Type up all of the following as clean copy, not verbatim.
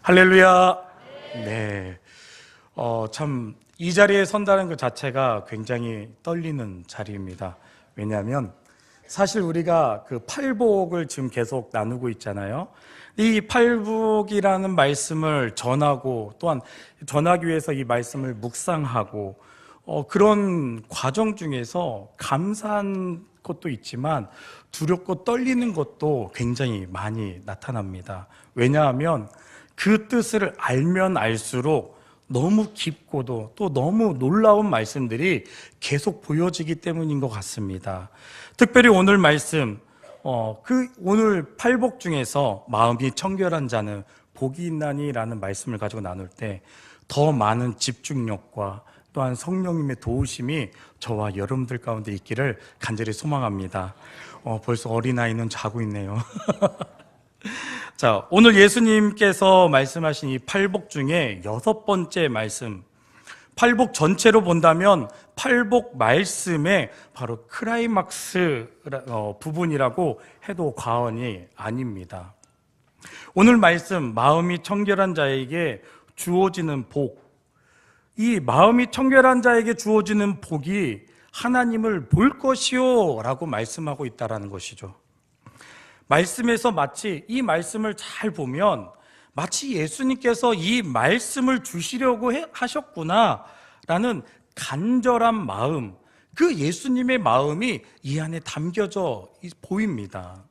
할렐루야. 네. 참, 이 자리에 선다는 것 자체가 굉장히 떨리는 자리입니다. 왜냐하면 사실 우리가 그 팔복을 지금 계속 나누고 있잖아요. 이 팔복이라는 말씀을 전하고 또한 전하기 위해서 이 말씀을 묵상하고 그런 과정 중에서 감사한 것도 있지만 두렵고 떨리는 것도 굉장히 많이 나타납니다. 왜냐하면 그 뜻을 알면 알수록 너무 깊고도 또 너무 놀라운 말씀들이 계속 보여지기 때문인 것 같습니다. 특별히 오늘 말씀, 오늘 팔복 중에서 마음이 청결한 자는 복이 있나니라는 말씀을 가지고 나눌 때 더 많은 집중력과 또한 성령님의 도우심이 저와 여러분들 가운데 있기를 간절히 소망합니다. 벌써 어린아이는 자고 있네요. 자, 오늘 예수님께서 말씀하신 이 팔복 중에 6번째 말씀, 팔복 전체로 본다면 팔복 말씀의 바로 클라이막스 부분이라고 해도 과언이 아닙니다. 오늘 말씀, 마음이 청결한 자에게 주어지는 복, 이 마음이 청결한 자에게 주어지는 복이 하나님을 볼 것이요 라고 말씀하고 있다는 것이죠. 말씀에서 마치 이 말씀을 잘 보면 마치 예수님께서 이 말씀을 주시려고 하셨구나 라는 간절한 마음, 그 예수님의 마음이 이 안에 담겨져 보입니다.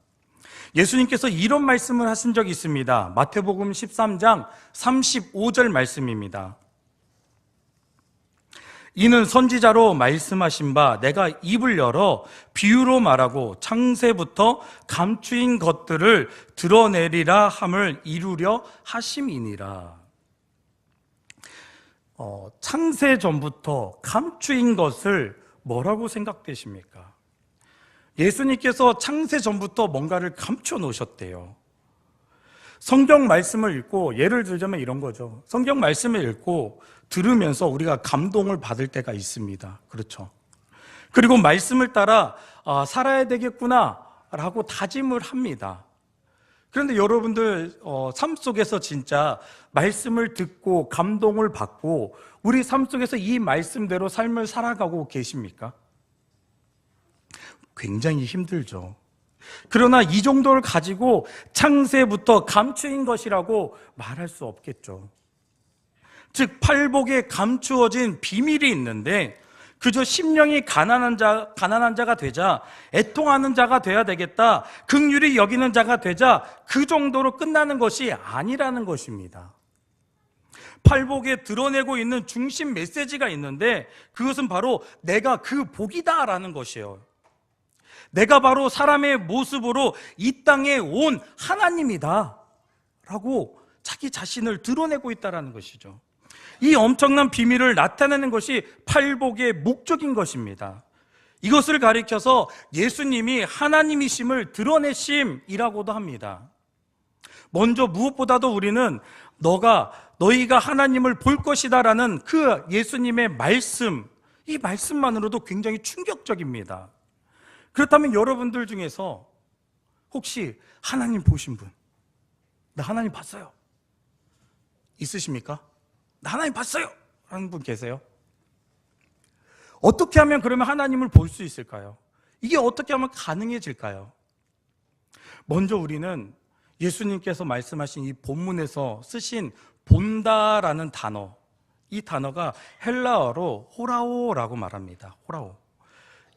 예수님께서 이런 말씀을 하신 적이 있습니다. 마태복음 13장 35절 말씀입니다. 이는 선지자로 말씀하신 바 내가 입을 열어 비유로 말하고 창세부터 감추인 것들을 드러내리라 함을 이루려 하심이니라. 창세 전부터 감추인 것을 뭐라고 생각되십니까? 예수님께서 창세 전부터 뭔가를 감춰 놓으셨대요. 성경 말씀을 읽고, 예를 들자면 이런 거죠. 성경 말씀을 읽고 들으면서 우리가 감동을 받을 때가 있습니다. 그렇죠. 그리고 말씀을 따라 살아야 되겠구나 라고 다짐을 합니다. 그런데 여러분들 삶 속에서 진짜 말씀을 듣고 감동을 받고 우리 삶 속에서 이 말씀대로 삶을 살아가고 계십니까? 굉장히 힘들죠. 그러나 이 정도를 가지고 창세부터 감추인 것이라고 말할 수 없겠죠. 즉 팔복에 감추어진 비밀이 있는데 그저 심령이 가난한 자가 되자, 애통하는 자가 돼야 되겠다, 긍휼히 여기는 자가 되자 그 정도로 끝나는 것이 아니라는 것입니다. 팔복에 드러내고 있는 중심 메시지가 있는데 그것은 바로 내가 그 복이다라는 것이에요. 내가 바로 사람의 모습으로 이 땅에 온 하나님이다 라고 자기 자신을 드러내고 있다는 것이죠. 이 엄청난 비밀을 나타내는 것이 팔복의 목적인 것입니다. 이것을 가리켜서 예수님이 하나님이심을 드러내심이라고도 합니다. 먼저 무엇보다도 우리는 너희가 하나님을 볼 것이다 라는 그 예수님의 말씀, 이 말씀만으로도 굉장히 충격적입니다. 그렇다면 여러분들 중에서 혹시 하나님 보신 분, 나 하나님 봤어요, 있으십니까? 나 하나님 봤어요 하는 분 계세요? 어떻게 하면 그러면 하나님을 볼 수 있을까요? 이게 어떻게 하면 가능해질까요? 먼저 우리는 예수님께서 말씀하신 이 본문에서 쓰신 본다라는 단어, 이 단어가 헬라어로 호라오라고 말합니다. 호라오.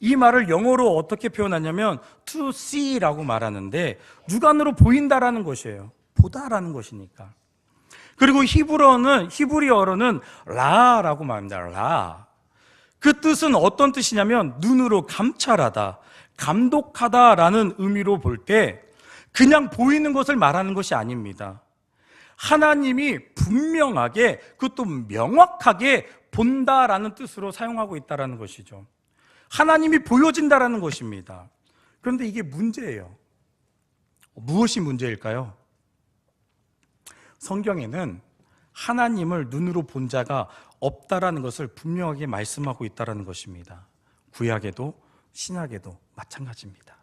이 말을 영어로 어떻게 표현하냐면 to see라고 말하는데 육안으로 보인다라는 것이에요. 보다라는 것이니까. 그리고 히브리어로는 라라고 말합니다. 라. 그 뜻은 어떤 뜻이냐면 눈으로 감찰하다, 감독하다라는 의미로 볼 때 그냥 보이는 것을 말하는 것이 아닙니다. 하나님이 분명하게, 그것도 명확하게 본다라는 뜻으로 사용하고 있다는 것이죠. 하나님이 보여진다라는 것입니다. 그런데 이게 문제예요. 무엇이 문제일까요? 성경에는 하나님을 눈으로 본 자가 없다라는 것을 분명하게 말씀하고 있다는 것입니다. 구약에도 신약에도 마찬가지입니다.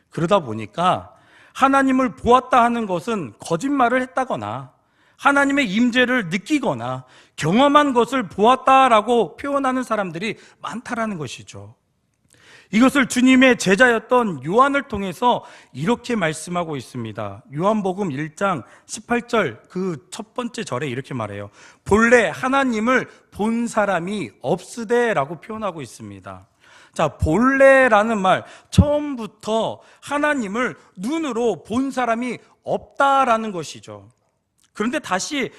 그러다 보니까 하나님을 보았다 하는 것은 거짓말을 했다거나 하나님의 임재를 느끼거나 경험한 것을 보았다라고 표현하는 사람들이 많다라는 것이죠. 이것을 주님의 제자였던 요한을 통해서 이렇게 말씀하고 있습니다. 요한복음 1장 18절 그 첫 번째 절에 이렇게 말해요. 본래 하나님을 본 사람이 없으되라고 표현하고 있습니다. 자, 본래라는 말, 처음부터 하나님을 눈으로 본 사람이 없다라는 것이죠. 그런데 다시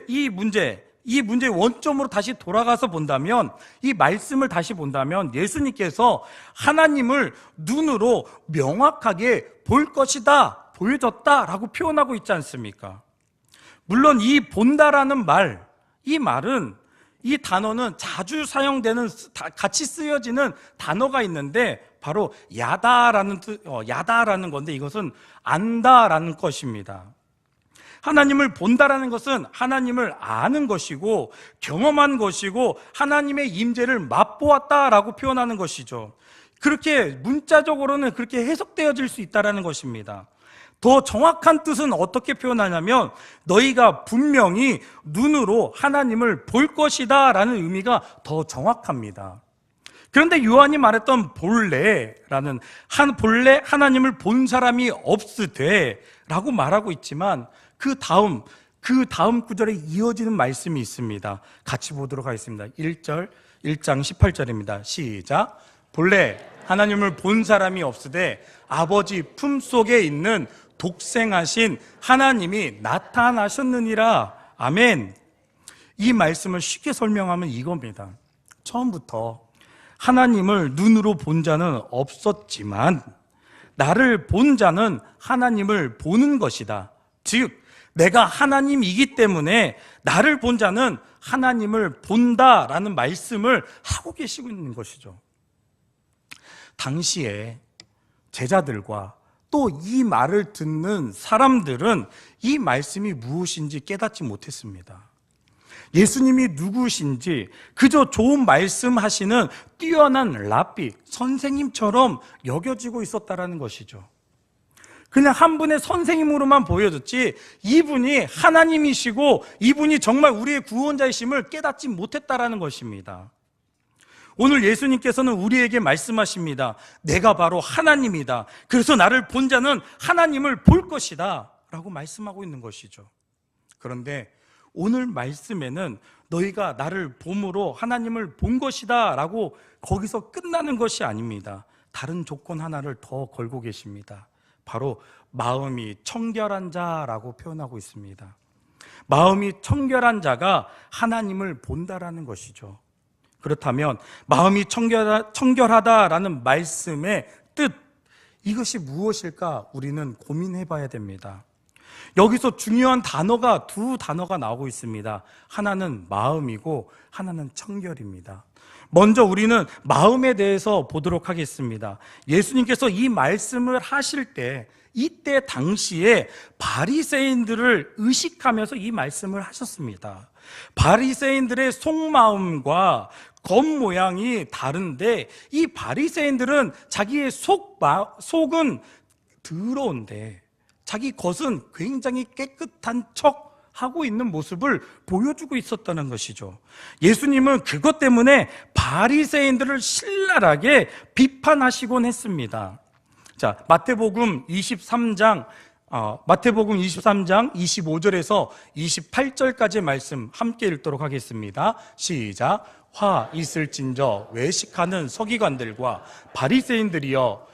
이 문제의 원점으로 다시 돌아가서 본다면, 이 말씀을 다시 본다면 예수님께서 하나님을 눈으로 명확하게 볼 것이다, 보여졌다라고 표현하고 있지 않습니까? 물론 이 본다라는 말, 이 단어는 자주 사용되는, 같이 쓰여지는 단어가 있는데 바로 야다라는 건데 이것은 안다라는 것입니다. 하나님을 본다라는 것은 하나님을 아는 것이고 경험한 것이고 하나님의 임재를 맛보았다라고 표현하는 것이죠. 그렇게 문자적으로는 그렇게 해석되어질 수 있다라는 것입니다. 더 정확한 뜻은 어떻게 표현하냐면 너희가 분명히 눈으로 하나님을 볼 것이다 라는 의미가 더 정확합니다. 그런데 요한이 말했던 본래 하나님을 본 사람이 없으되 라고 말하고 있지만 그 다음 구절에 이어지는 말씀이 있습니다. 같이 보도록 하겠습니다. 1장 18절입니다. 시작. 본래 하나님을 본 사람이 없으되 아버지 품속에 있는 독생하신 하나님이 나타나셨느니라. 아멘. 이 말씀을 쉽게 설명하면 이겁니다. 처음부터 하나님을 눈으로 본 자는 없었지만 나를 본 자는 하나님을 보는 것이다. 즉 내가 하나님이기 때문에 나를 본 자는 하나님을 본다라는 말씀을 하고 계시고 있는 것이죠. 당시에 제자들과 또 이 말을 듣는 사람들은 이 말씀이 무엇인지 깨닫지 못했습니다. 예수님이 누구신지 그저 좋은 말씀하시는 뛰어난 랍비, 선생님처럼 여겨지고 있었다라는 것이죠. 그냥 한 분의 선생님으로만 보여졌지 이분이 하나님이시고 이분이 정말 우리의 구원자이심을 깨닫지 못했다라는 것입니다. 오늘 예수님께서는 우리에게 말씀하십니다. 내가 바로 하나님이다. 그래서 나를 본 자는 하나님을 볼 것이다 라고 말씀하고 있는 것이죠. 그런데 오늘 말씀에는 너희가 나를 봄으로 하나님을 본 것이다 라고 거기서 끝나는 것이 아닙니다. 다른 조건 하나를 더 걸고 계십니다. 바로 마음이 청결한 자라고 표현하고 있습니다. 마음이 청결한 자가 하나님을 본다라는 것이죠. 그렇다면 마음이 청결하다라는 말씀의 뜻, 이것이 무엇일까 우리는 고민해 봐야 됩니다. 여기서 중요한 두 단어가 나오고 있습니다. 하나는 마음이고 하나는 청결입니다. 먼저 우리는 마음에 대해서 보도록 하겠습니다. 예수님께서 이 말씀을 하실 때 이때 당시에 바리새인들을 의식하면서 이 말씀을 하셨습니다. 바리새인들의 속마음과 겉모양이 다른데 이 바리새인들은 자기의 속은 더러운데 자기 겉은 굉장히 깨끗한 척 하고 있는 모습을 보여주고 있었다는 것이죠. 예수님은 그것 때문에 바리새인들을 신랄하게 비판하시곤 했습니다. 자, 마태복음 23장 25절에서 28절까지의 말씀 함께 읽도록 하겠습니다. 시작. 화 있을진저 외식하는 서기관들과 바리새인들이여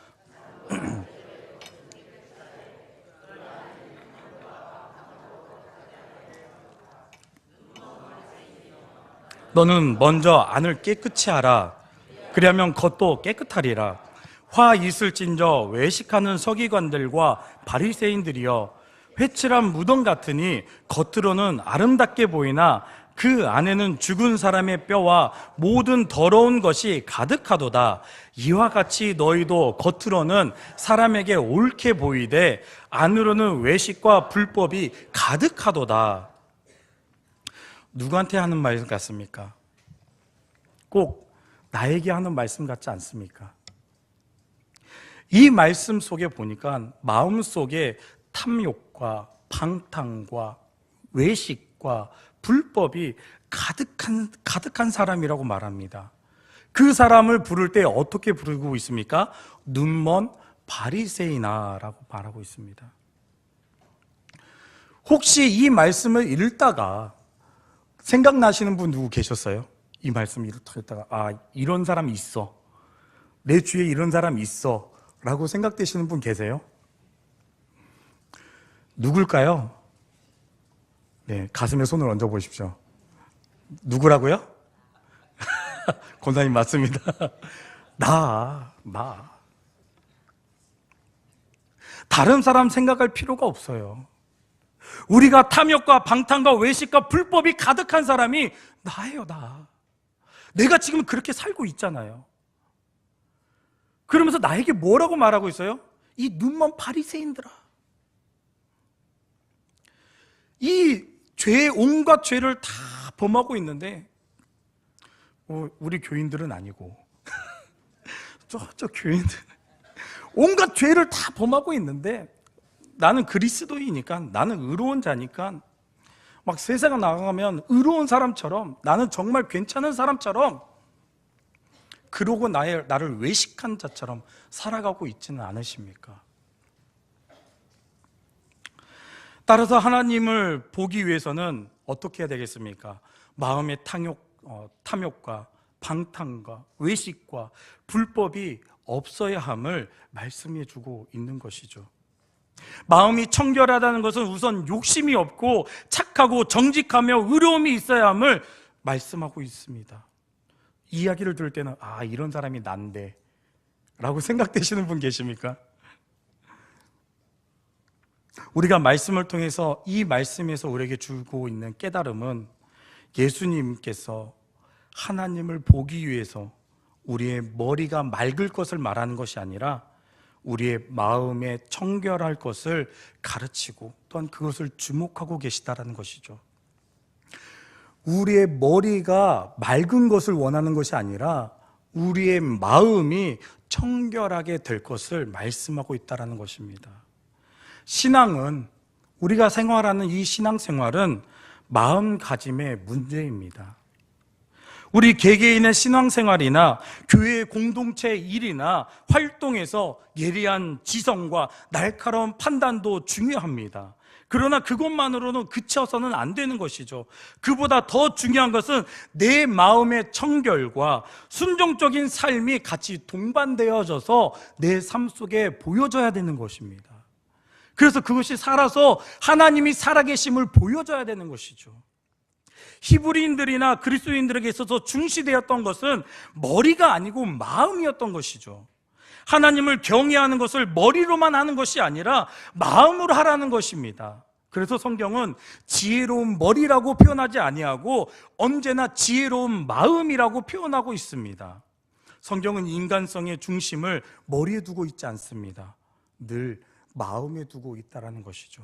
너는 먼저 안을 깨끗이 하라. 그리하면 겉도 깨끗하리라. 화 있을진저 외식하는 서기관들과 바리새인들이여 회칠한 무덤 같으니 겉으로는 아름답게 보이나 그 안에는 죽은 사람의 뼈와 모든 더러운 것이 가득하도다. 이와 같이 너희도 겉으로는 사람에게 옳게 보이되 안으로는 외식과 불법이 가득하도다. 누구한테 하는 말씀 같습니까? 꼭 나에게 하는 말씀 같지 않습니까? 이 말씀 속에 보니까 마음 속에 탐욕과 방탕과 외식과 불법이 가득한 사람이라고 말합니다. 그 사람을 부를 때 어떻게 부르고 있습니까? 눈먼 바리새인아라고 말하고 있습니다. 혹시 이 말씀을 읽다가 생각나시는 분 누구 계셨어요? 이 말씀을 읽다가 이런 사람이 있어, 내 주위에 이런 사람이 있어 라고 생각되시는 분 계세요? 누굴까요? 네, 가슴에 손을 얹어 보십시오. 누구라고요? 권사님 맞습니다. 나. 다른 사람 생각할 필요가 없어요. 우리가 탐욕과 방탕과 외식과 불법이 가득한 사람이 나예요, 나. 내가 지금 그렇게 살고 있잖아요. 그러면서 나에게 뭐라고 말하고 있어요? 이 눈먼 바리새인들아. 이 온갖 죄를 다 범하고 있는데 우리 교인들은 아니고 저 교인들 온갖 죄를 다 범하고 있는데 나는 그리스도이니까, 나는 의로운 자니까 막 세상에 나가면 의로운 사람처럼, 나는 정말 괜찮은 사람처럼, 그러고 나를 외식한 자처럼 살아가고 있지는 않으십니까? 따라서 하나님을 보기 위해서는 어떻게 해야 되겠습니까? 마음의 탐욕과 방탕과 외식과 불법이 없어야 함을 말씀해 주고 있는 것이죠. 마음이 청결하다는 것은 우선 욕심이 없고 착하고 정직하며 의로움이 있어야 함을 말씀하고 있습니다. 이야기를 들을 때는 이런 사람이 난데 라고 생각되시는 분 계십니까? 우리가 말씀을 통해서, 이 말씀에서 우리에게 주고 있는 깨달음은 예수님께서 하나님을 보기 위해서 우리의 머리가 맑을 것을 말하는 것이 아니라 우리의 마음에 청결할 것을 가르치고 또한 그것을 주목하고 계시다라는 것이죠. 우리의 머리가 맑은 것을 원하는 것이 아니라 우리의 마음이 청결하게 될 것을 말씀하고 있다는 것입니다. 신앙은, 우리가 생활하는 이 신앙생활은 마음가짐의 문제입니다. 우리 개개인의 신앙생활이나 교회 공동체 일이나 활동에서 예리한 지성과 날카로운 판단도 중요합니다. 그러나 그것만으로는 그쳐서는 안 되는 것이죠. 그보다 더 중요한 것은 내 마음의 청결과 순종적인 삶이 같이 동반되어져서 내 삶 속에 보여져야 되는 것입니다. 그래서 그것이 살아서 하나님이 살아계심을 보여줘야 되는 것이죠. 히브리인들이나 그리스도인들에게 있어서 중시되었던 것은 머리가 아니고 마음이었던 것이죠. 하나님을 경외하는 것을 머리로만 하는 것이 아니라 마음으로 하라는 것입니다. 그래서 성경은 지혜로운 머리라고 표현하지 아니하고 언제나 지혜로운 마음이라고 표현하고 있습니다. 성경은 인간성의 중심을 머리에 두고 있지 않습니다. 늘 마음에 두고 있다는 것이죠.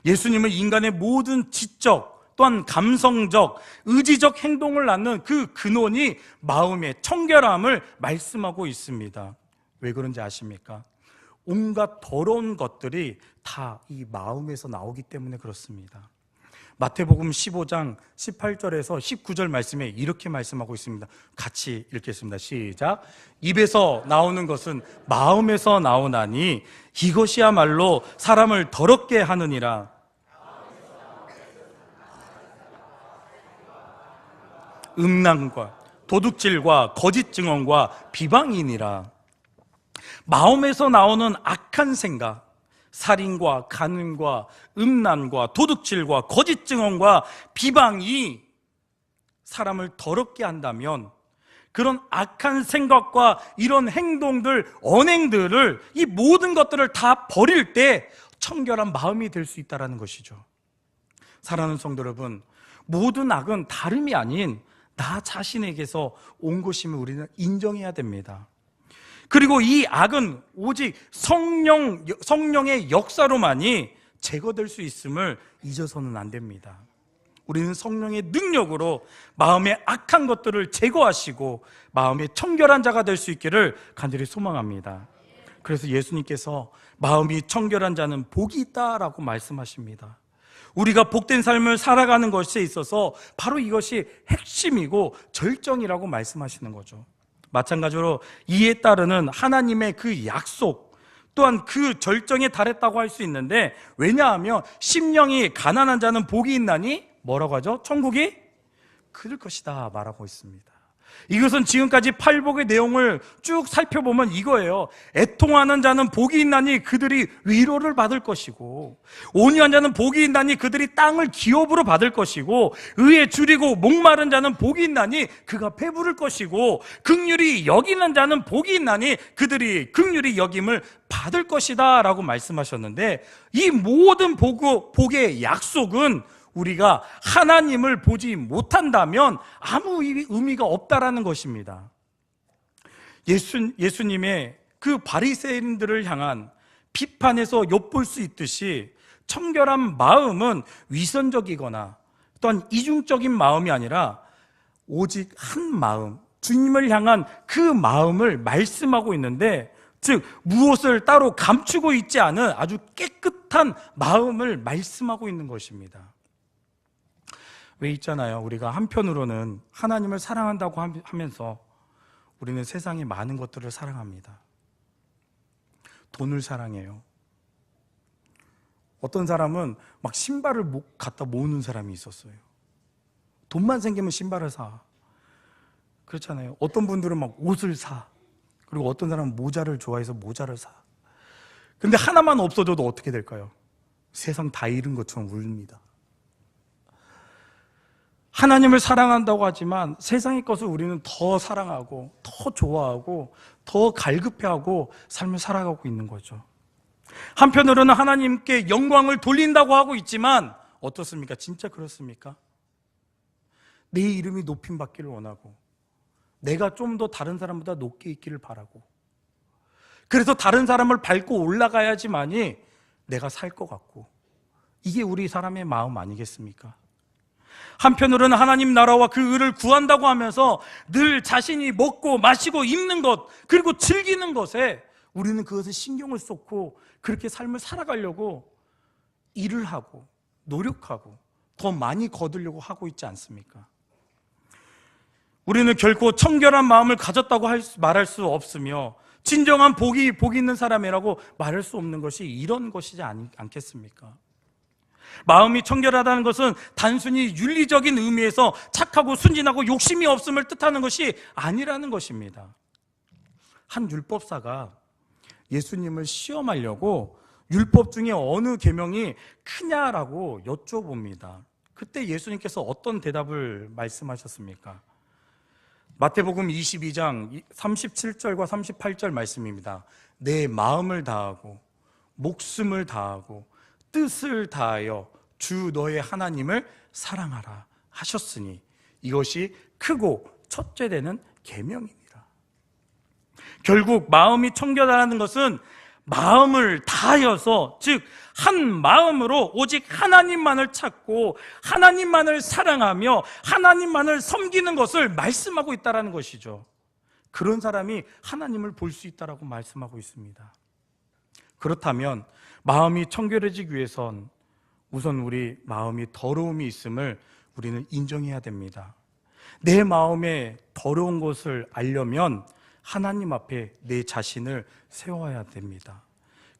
예수님은 인간의 모든 지적 또한 감성적, 의지적 행동을 낳는 그 근원이 마음의 청결함을 말씀하고 있습니다. 왜 그런지 아십니까? 온갖 더러운 것들이 다 이 마음에서 나오기 때문에 그렇습니다. 마태복음 15장 18절에서 19절 말씀에 이렇게 말씀하고 있습니다. 같이 읽겠습니다. 시작. 입에서 나오는 것은 마음에서 나오나니 이것이야말로 사람을 더럽게 하느니라. 음란과 도둑질과 거짓 증언과 비방이니라. 마음에서 나오는 악한 생각, 살인과 간음과 음란과 도둑질과 거짓 증언과 비방이 사람을 더럽게 한다면 그런 악한 생각과 이런 행동들, 언행들을, 이 모든 것들을 다 버릴 때 청결한 마음이 될 수 있다는 것이죠. 사랑하는 성도 여러분, 모든 악은 다름이 아닌 나 자신에게서 온 것임을 우리는 인정해야 됩니다. 그리고 이 악은 오직 성령의 역사로만이 제거될 수 있음을 잊어서는 안 됩니다. 우리는 성령의 능력으로 마음의 악한 것들을 제거하시고 마음의 청결한 자가 될 수 있기를 간절히 소망합니다. 그래서 예수님께서 마음이 청결한 자는 복이 있다라고 말씀하십니다. 우리가 복된 삶을 살아가는 것에 있어서 바로 이것이 핵심이고 절정이라고 말씀하시는 거죠. 마찬가지로 이에 따르는 하나님의 그 약속 또한 그 절정에 달했다고 할 수 있는데, 왜냐하면 심령이 가난한 자는 복이 있나니 뭐라고 하죠? 천국이 그들 것이다 말하고 있습니다. 이것은 지금까지 팔복의 내용을 쭉 살펴보면 이거예요. 애통하는 자는 복이 있나니 그들이 위로를 받을 것이고, 온유한 자는 복이 있나니 그들이 땅을 기업으로 받을 것이고, 의에 줄이고 목마른 자는 복이 있나니 그가 배부를 것이고, 긍휼히 여기는 자는 복이 있나니 그들이 긍휼히 여김을 받을 것이다 라고 말씀하셨는데, 이 모든 복의 약속은 우리가 하나님을 보지 못한다면 아무 의미가 없다라는 것입니다. 예수님의 그 바리새인들을 향한 비판에서 엿볼 수 있듯이 청결한 마음은 위선적이거나 또한 이중적인 마음이 아니라 오직 한 마음, 주님을 향한 그 마음을 말씀하고 있는데, 즉 무엇을 따로 감추고 있지 않은 아주 깨끗한 마음을 말씀하고 있는 것입니다. 왜 있잖아요, 우리가 한편으로는 하나님을 사랑한다고 하면서 우리는 세상의 많은 것들을 사랑합니다. 돈을 사랑해요. 어떤 사람은 막 신발을 갖다 모으는 사람이 있었어요. 돈만 생기면 신발을 사. 그렇잖아요. 어떤 분들은 막 옷을 사. 그리고 어떤 사람은 모자를 좋아해서 모자를 사. 근데 하나만 없어져도 어떻게 될까요? 세상 다 잃은 것처럼 울립니다. 하나님을 사랑한다고 하지만 세상의 것을 우리는 더 사랑하고 더 좋아하고 더 갈급해하고 삶을 살아가고 있는 거죠. 한편으로는 하나님께 영광을 돌린다고 하고 있지만 어떻습니까? 진짜 그렇습니까? 내 이름이 높임받기를 원하고, 내가 좀 더 다른 사람보다 높게 있기를 바라고, 그래서 다른 사람을 밟고 올라가야지만이 내가 살 것 같고, 이게 우리 사람의 마음 아니겠습니까? 한편으로는 하나님 나라와 그 의를 구한다고 하면서 늘 자신이 먹고 마시고 입는 것, 그리고 즐기는 것에 우리는 그것에 신경을 쏟고 그렇게 삶을 살아가려고 일을 하고 노력하고 더 많이 거두려고 하고 있지 않습니까? 우리는 결코 청결한 마음을 가졌다고 말할 수 없으며, 진정한 복이 있는 사람이라고 말할 수 없는 것이 이런 것이지 않겠습니까? 마음이 청결하다는 것은 단순히 윤리적인 의미에서 착하고 순진하고 욕심이 없음을 뜻하는 것이 아니라는 것입니다. 한 율법사가 예수님을 시험하려고 율법 중에 어느 계명이 크냐라고 여쭤봅니다. 그때 예수님께서 어떤 대답을 말씀하셨습니까? 마태복음 22장 37절과 38절 말씀입니다. 내 마음을 다하고 목숨을 다하고 뜻을 다하여 주 너의 하나님을 사랑하라 하셨으니 이것이 크고 첫째 되는 계명입니다. 결국 마음이 청결하다는 것은 마음을 다하여서, 즉 한 마음으로 오직 하나님만을 찾고 하나님만을 사랑하며 하나님만을 섬기는 것을 말씀하고 있다는 것이죠. 그런 사람이 하나님을 볼 수 있다고 말씀하고 있습니다. 그렇다면 마음이 청결해지기 위해선 우선 우리 마음이 더러움이 있음을 우리는 인정해야 됩니다. 내 마음에 더러운 것을 알려면 하나님 앞에 내 자신을 세워야 됩니다.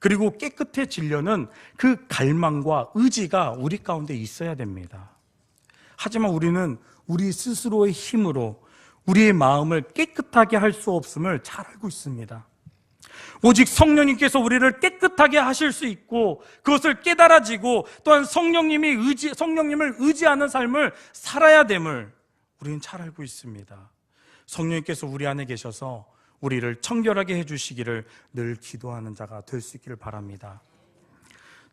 그리고 깨끗해지려는 그 갈망과 의지가 우리 가운데 있어야 됩니다. 하지만 우리는 우리 스스로의 힘으로 우리의 마음을 깨끗하게 할 수 없음을 잘 알고 있습니다. 오직 성령님께서 우리를 깨끗하게 하실 수 있고 그것을 깨달아지고 또한 성령님을 의지하는 삶을 살아야 됨을 우리는 잘 알고 있습니다. 성령님께서 우리 안에 계셔서 우리를 청결하게 해주시기를 늘 기도하는 자가 될 수 있기를 바랍니다.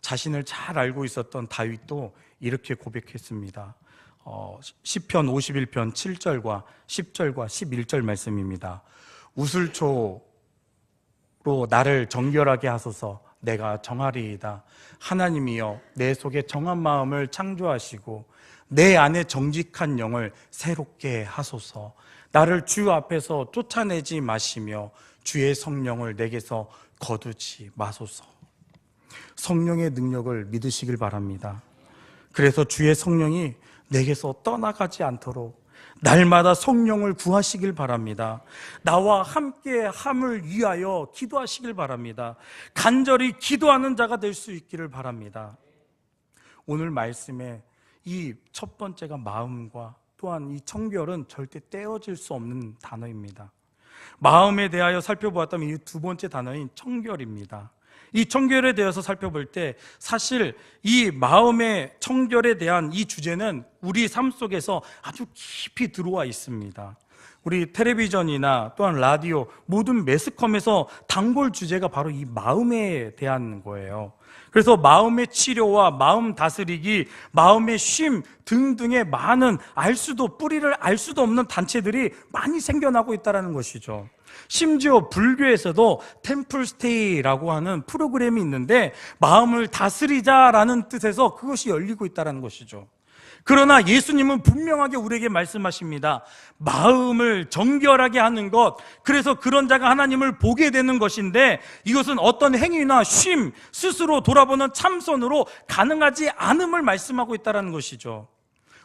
자신을 잘 알고 있었던 다윗도 이렇게 고백했습니다. 시편 51편 7절과 10절과 11절 말씀입니다. 우슬초로 나를 정결하게 하소서. 내가 정하리이다. 하나님이여 내 속에 정한 마음을 창조하시고 내 안에 정직한 영을 새롭게 하소서. 나를 주 앞에서 쫓아내지 마시며 주의 성령을 내게서 거두지 마소서. 성령의 능력을 믿으시길 바랍니다. 그래서 주의 성령이 내게서 떠나가지 않도록 날마다 성령을 구하시길 바랍니다. 나와 함께 함을 위하여 기도하시길 바랍니다. 간절히 기도하는 자가 될 수 있기를 바랍니다. 오늘 말씀에 이 첫 번째가 마음과 또한 이 청결은 절대 떼어질 수 없는 단어입니다. 마음에 대하여 살펴보았다면 이 두 번째 단어인 청결입니다. 이 청결에 대해서 살펴볼 때 사실 이 마음의 청결에 대한 이 주제는 우리 삶 속에서 아주 깊이 들어와 있습니다. 우리 텔레비전이나 또한 라디오 모든 매스컴에서 단골 주제가 바로 이 마음에 대한 거예요. 그래서 마음의 치료와 마음 다스리기, 마음의 쉼 등등의 많은 뿌리를 알 수도 없는 단체들이 많이 생겨나고 있다는 것이죠. 심지어 불교에서도 템플스테이라고 하는 프로그램이 있는데 마음을 다스리자라는 뜻에서 그것이 열리고 있다는 것이죠. 그러나 예수님은 분명하게 우리에게 말씀하십니다. 마음을 정결하게 하는 것, 그래서 그런 자가 하나님을 보게 되는 것인데 이것은 어떤 행위나 쉼, 스스로 돌아보는 참선으로 가능하지 않음을 말씀하고 있다는 것이죠.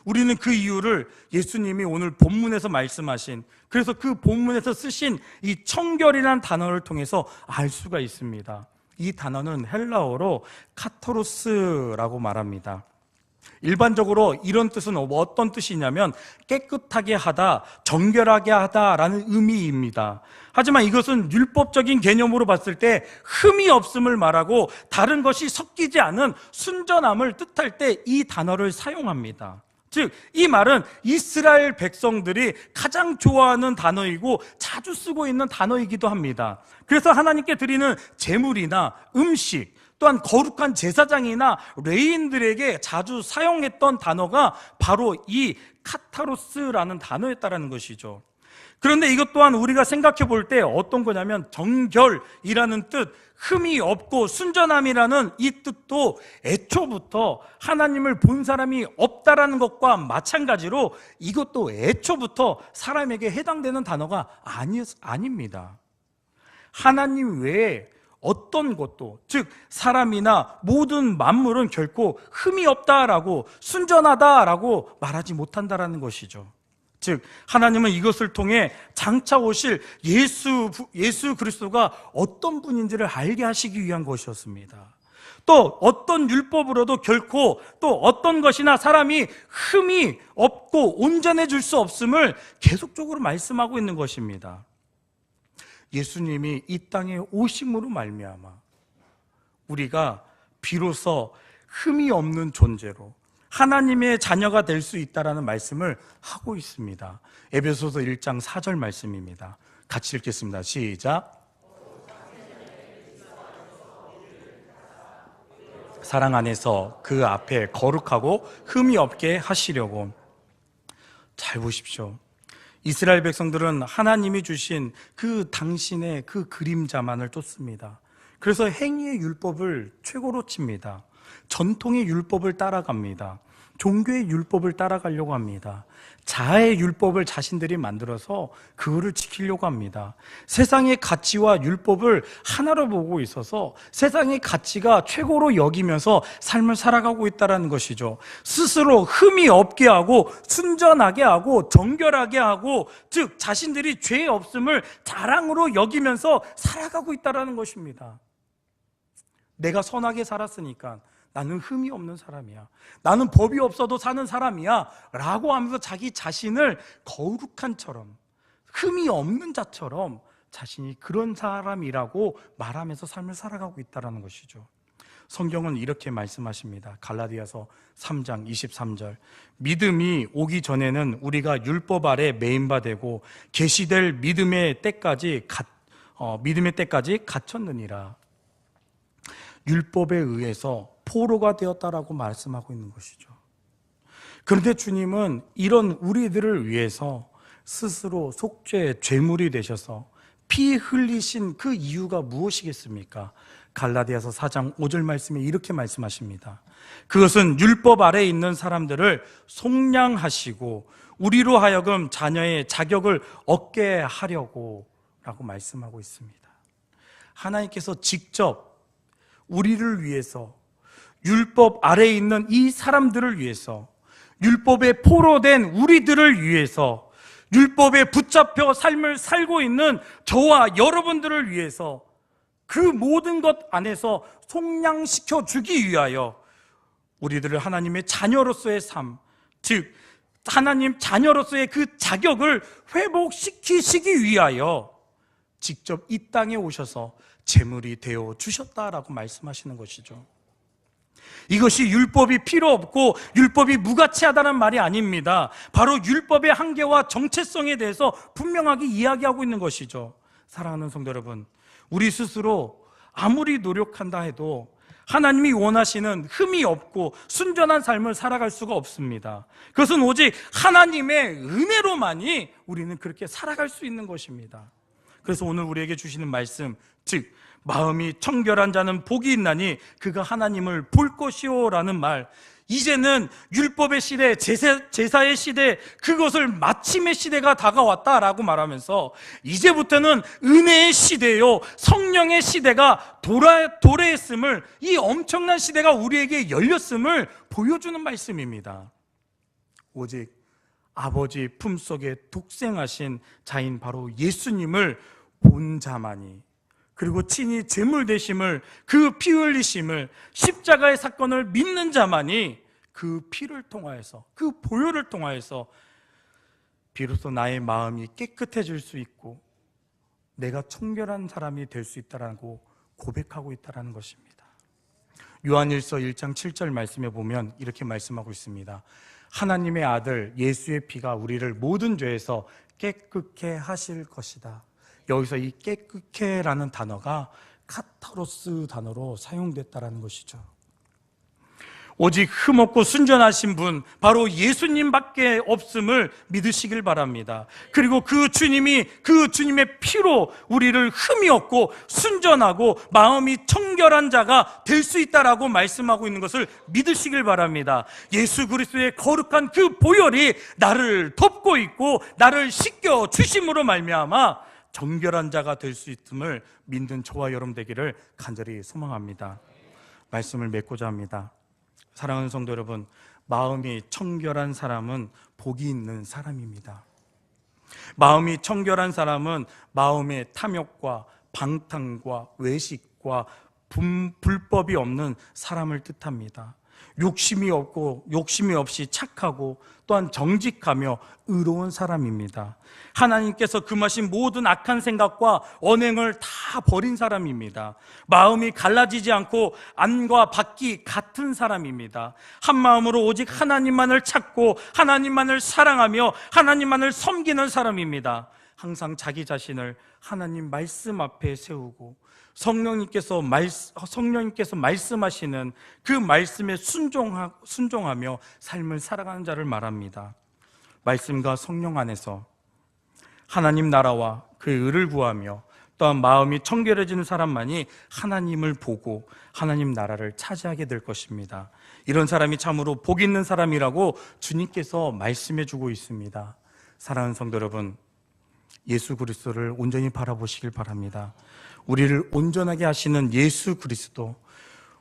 우리는 그 이유를 예수님이 오늘 본문에서 말씀하신, 그래서 그 본문에서 쓰신 이 청결이라는 단어를 통해서 알 수가 있습니다. 이 단어는 헬라어로 카토로스라고 말합니다. 일반적으로 이런 뜻은 어떤 뜻이냐면 깨끗하게 하다, 정결하게 하다라는 의미입니다. 하지만 이것은 율법적인 개념으로 봤을 때 흠이 없음을 말하고 다른 것이 섞이지 않은 순전함을 뜻할 때 이 단어를 사용합니다. 즉, 이 말은 이스라엘 백성들이 가장 좋아하는 단어이고 자주 쓰고 있는 단어이기도 합니다. 그래서 하나님께 드리는 제물이나 음식, 또한 거룩한 제사장이나 레위인들에게 자주 사용했던 단어가 바로 이 카타로스라는 단어였다는 것이죠. 그런데 이것 또한 우리가 생각해 볼 때 어떤 거냐면 정결이라는 뜻, 흠이 없고 순전함이라는 이 뜻도 애초부터 하나님을 본 사람이 없다라는 것과 마찬가지로 이것도 애초부터 사람에게 해당되는 단어가 아닙니다. 하나님 외에 어떤 것도, 즉 사람이나 모든 만물은 결코 흠이 없다라고, 순전하다라고 말하지 못한다라는 것이죠. 즉 하나님은 이것을 통해 장차 오실 예수 그리스도가 어떤 분인지를 알게 하시기 위한 것이었습니다. 또 어떤 율법으로도 결코 또 어떤 것이나 사람이 흠이 없고 온전해질 수 없음을 계속적으로 말씀하고 있는 것입니다. 예수님이 이 땅에 오심으로 말미암아 우리가 비로소 흠이 없는 존재로 하나님의 자녀가 될 수 있다라는 말씀을 하고 있습니다. 에베소서 1장 4절 말씀입니다. 같이 읽겠습니다. 시작. 사랑 안에서 그 앞에 거룩하고 흠이 없게 하시려고. 잘 보십시오. 이스라엘 백성들은 하나님이 주신 그 당신의 그 그림자만을 쫓습니다. 그래서 행위의 율법을 최고로 칩니다. 전통의 율법을 따라갑니다. 종교의 율법을 따라가려고 합니다. 자아의 율법을 자신들이 만들어서 그거를 지키려고 합니다. 세상의 가치와 율법을 하나로 보고 있어서 세상의 가치가 최고로 여기면서 삶을 살아가고 있다는 것이죠. 스스로 흠이 없게 하고 순전하게 하고 정결하게 하고, 즉 자신들이 죄 없음을 자랑으로 여기면서 살아가고 있다는 것입니다. 내가 선하게 살았으니까 나는 흠이 없는 사람이야, 나는 법이 없어도 사는 사람이야 라고 하면서 자기 자신을 거룩한처럼, 흠이 없는 자처럼 자신이 그런 사람이라고 말하면서 삶을 살아가고 있다는 것이죠. 성경은 이렇게 말씀하십니다. 갈라디아서 3장 23절. 믿음이 오기 전에는 우리가 율법 아래 매인 바 되고 계시될 믿음의 때까지 갇혔느니라. 율법에 의해서 포로가 되었다라고 말씀하고 있는 것이죠. 그런데 주님은 이런 우리들을 위해서 스스로 속죄, 죄물이 되셔서 피 흘리신 그 이유가 무엇이겠습니까? 갈라디아서 4장 5절 말씀에 이렇게 말씀하십니다. 그것은 율법 아래에 있는 사람들을 속량하시고 우리로 하여금 자녀의 자격을 얻게 하려고 라고 말씀하고 있습니다. 하나님께서 직접 우리를 위해서, 율법 아래에 있는 이 사람들을 위해서, 율법에 포로된 우리들을 위해서, 율법에 붙잡혀 삶을 살고 있는 저와 여러분들을 위해서 그 모든 것 안에서 속량시켜 주기 위하여 우리들을 하나님의 자녀로서의 삶, 즉 하나님 자녀로서의 그 자격을 회복시키시기 위하여 직접 이 땅에 오셔서 제물이 되어 주셨다라고 말씀하시는 것이죠. 이것이 율법이 필요 없고 율법이 무가치하다는 말이 아닙니다. 바로 율법의 한계와 정체성에 대해서 분명하게 이야기하고 있는 것이죠. 사랑하는 성도 여러분, 우리 스스로 아무리 노력한다 해도 하나님이 원하시는 흠이 없고 순전한 삶을 살아갈 수가 없습니다. 그것은 오직 하나님의 은혜로만이 우리는 그렇게 살아갈 수 있는 것입니다. 그래서 오늘 우리에게 주시는 말씀, 즉 마음이 청결한 자는 복이 있나니 그가 하나님을 볼 것이요 라는 말, 이제는 율법의 시대, 제사의 시대, 그것을 마침의 시대가 다가왔다라고 말하면서 이제부터는 은혜의 시대요, 성령의 시대가 도래했음을, 이 엄청난 시대가 우리에게 열렸음을 보여주는 말씀입니다. 오직 아버지 품속에 독생하신 자인 바로 예수님을 본 자만이, 그리고 친히 제물 되심을, 그 피 흘리심을, 십자가의 사건을 믿는 자만이 그 피를 통하여서, 그 보혈을 통하여서 비로소 나의 마음이 깨끗해질 수 있고 내가 청결한 사람이 될 수 있다라고 고백하고 있다는 것입니다. 요한일서 1장 7절 말씀에 보면 이렇게 말씀하고 있습니다. 하나님의 아들 예수의 피가 우리를 모든 죄에서 깨끗게 하실 것이다. 여기서 이 깨끗해라는 단어가 카타로스 단어로 사용됐다라는 것이죠. 오직 흠없고 순전하신 분, 바로 예수님밖에 없음을 믿으시길 바랍니다. 그리고 그 주님의 피로 우리를 흠이 없고 순전하고 마음이 청결한 자가 될 수 있다라고 말씀하고 있는 것을 믿으시길 바랍니다. 예수 그리스도의 거룩한 그 보혈이 나를 덮고 있고 나를 씻겨 주심으로 말미암아 정결한 자가 될 수 있음을 믿는 저와 여러분 되기를 간절히 소망합니다. 말씀을 맺고자 합니다. 사랑하는 성도 여러분, 마음이 청결한 사람은 복이 있는 사람입니다. 마음이 청결한 사람은 마음의 탐욕과 방탕과 외식과 불법이 없는 사람을 뜻합니다. 욕심이 없이 착하고 또한 정직하며 의로운 사람입니다. 하나님께서 금하신 모든 악한 생각과 언행을 다 버린 사람입니다. 마음이 갈라지지 않고 안과 밖이 같은 사람입니다. 한 마음으로 오직 하나님만을 찾고 하나님만을 사랑하며 하나님만을 섬기는 사람입니다. 항상 자기 자신을 하나님 말씀 앞에 세우고 성령님께서 말씀하시는 그 말씀에 순종하며 삶을 살아가는 자를 말합니다. 말씀과 성령 안에서 하나님 나라와 그 의를 구하며 또한 마음이 청결해지는 사람만이 하나님을 보고 하나님 나라를 차지하게 될 것입니다. 이런 사람이 참으로 복 있는 사람이라고 주님께서 말씀해 주고 있습니다. 사랑하는 성도 여러분, 예수 그리스도를 온전히 바라보시길 바랍니다. 우리를 온전하게 하시는 예수 그리스도,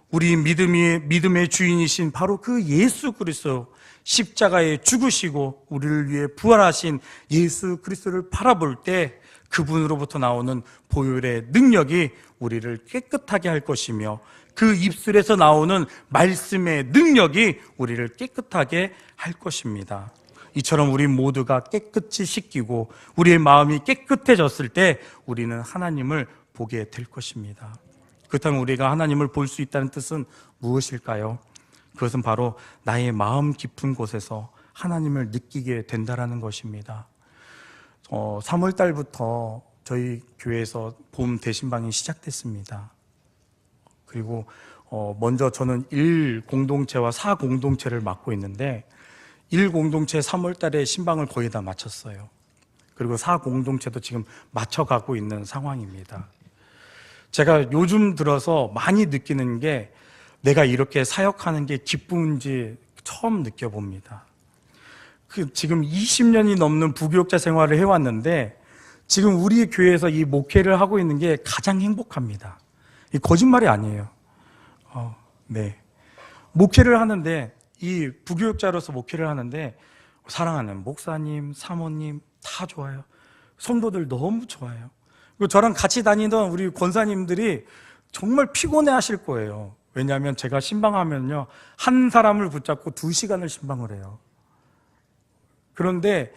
우리 믿음의 주인이신 바로 그 예수 그리스도, 십자가에 죽으시고 우리를 위해 부활하신 예수 그리스도를 바라볼 때 그분으로부터 나오는 보혈의 능력이 우리를 깨끗하게 할 것이며 그 입술에서 나오는 말씀의 능력이 우리를 깨끗하게 할 것입니다. 이처럼 우리 모두가 깨끗이 씻기고 우리의 마음이 깨끗해졌을 때 우리는 하나님을 보게 될 것입니다. 그렇다면 우리가 하나님을 볼 수 있다는 뜻은 무엇일까요? 그것은 바로 나의 마음 깊은 곳에서 하나님을 느끼게 된다는 것입니다. 3월 달부터 저희 교회에서 봄 대신방이 시작됐습니다. 그리고 먼저 저는 1공동체와 4공동체를 맡고 있는데 1공동체 3월 달에 신방을 거의 다 마쳤어요. 그리고 4공동체도 지금 맞춰가고 있는 상황입니다. 제가 요즘 들어서 많이 느끼는 게 내가 이렇게 사역하는 게 기쁜지 처음 느껴봅니다. 지금 20년이 넘는 부교육자 생활을 해왔는데 지금 우리 교회에서 이 목회를 하고 있는 게 가장 행복합니다. 이 거짓말이 아니에요. 네. 목회를 하는데, 이 부교육자로서 목회를 하는데, 사랑하는 목사님, 사모님 다 좋아요. 성도들 너무 좋아요. 그리고 저랑 같이 다니던 우리 권사님들이 정말 피곤해 하실 거예요. 왜냐하면 제가 신방하면요, 한 사람을 붙잡고 2시간을 신방을 해요. 그런데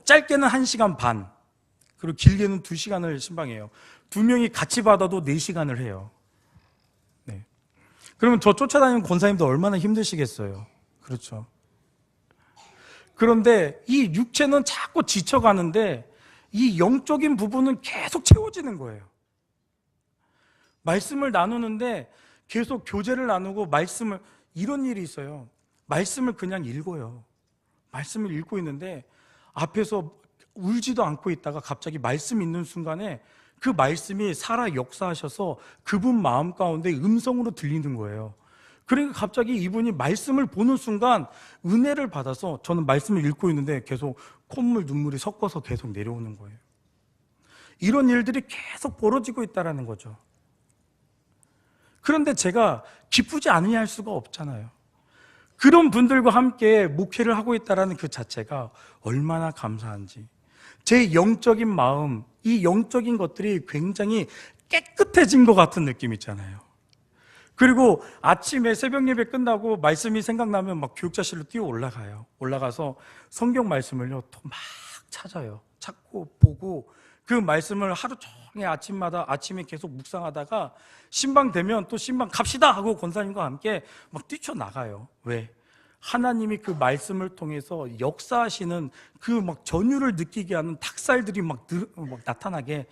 짧게는 1시간 반, 그리고 길게는 2시간을 신방해요. 2명이 같이 받아도 4시간을 해요. 네. 그러면 저 쫓아다니는 권사님도 얼마나 힘드시겠어요. 그렇죠. 그런데 이 육체는 자꾸 지쳐가는데 이 영적인 부분은 계속 채워지는 거예요. 말씀을 나누는데 계속 교제를 나누고 이런 일이 있어요. 말씀을 그냥 읽어요. 말씀을 읽고 있는데 앞에서 울지도 않고 있다가 갑자기 말씀 있는 순간에 그 말씀이 살아 역사하셔서 그분 마음 가운데 음성으로 들리는 거예요. 그러니까 갑자기 이분이 말씀을 보는 순간 은혜를 받아서 저는 말씀을 읽고 있는데 계속 콧물, 눈물이 섞어서 계속 내려오는 거예요. 이런 일들이 계속 벌어지고 있다는 거죠. 그런데 제가 기쁘지 않으냐 할 수가 없잖아요. 그런 분들과 함께 목회를 하고 있다는 그 자체가 얼마나 감사한지. 제 영적인 마음, 이 영적인 것들이 굉장히 깨끗해진 것 같은 느낌 있잖아요. 그리고 아침에 새벽 예배 끝나고 말씀이 생각나면 막 교육자실로 뛰어 올라가요. 올라가서 성경 말씀을요, 또 막 찾아요. 찾고 보고 그 말씀을 하루 종일 아침에 계속 묵상하다가 신방 되면 또 신방 갑시다 하고 권사님과 함께 막 뛰쳐나가요. 왜? 하나님이 그 말씀을 통해서 역사하시는 그 막 전율을 느끼게 하는 닭살들이 막 나타나게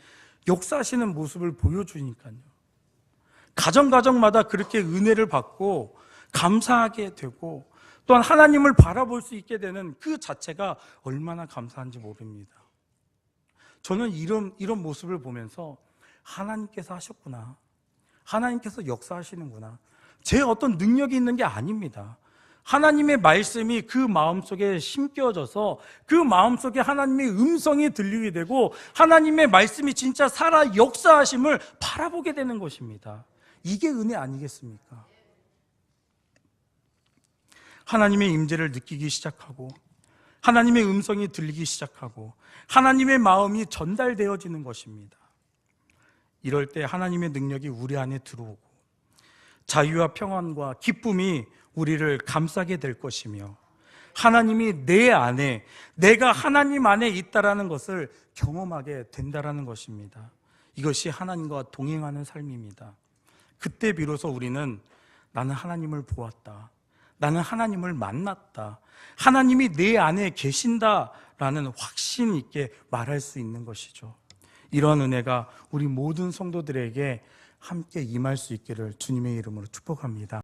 역사하시는 모습을 보여주니까요. 가정마다 그렇게 은혜를 받고 감사하게 되고 또한 하나님을 바라볼 수 있게 되는 그 자체가 얼마나 감사한지 모릅니다. 저는 이런 모습을 보면서 하나님께서 하셨구나. 하나님께서 역사하시는구나. 제 어떤 능력이 있는 게 아닙니다. 하나님의 말씀이 그 마음속에 심겨져서 그 마음속에 하나님의 음성이 들리게 되고 하나님의 말씀이 진짜 살아 역사하심을 바라보게 되는 것입니다. 이게 은혜 아니겠습니까? 하나님의 임재를 느끼기 시작하고 하나님의 음성이 들리기 시작하고 하나님의 마음이 전달되어지는 것입니다. 이럴 때 하나님의 능력이 우리 안에 들어오고 자유와 평안과 기쁨이 우리를 감싸게 될 것이며 하나님이 내 안에, 내가 하나님 안에 있다라는 것을 경험하게 된다라는 것입니다. 이것이 하나님과 동행하는 삶입니다. 그때 비로소 우리는 나는 하나님을 보았다, 나는 하나님을 만났다, 하나님이 내 안에 계신다라는 확신 있게 말할 수 있는 것이죠. 이러한 은혜가 우리 모든 성도들에게 함께 임할 수 있기를 주님의 이름으로 축복합니다.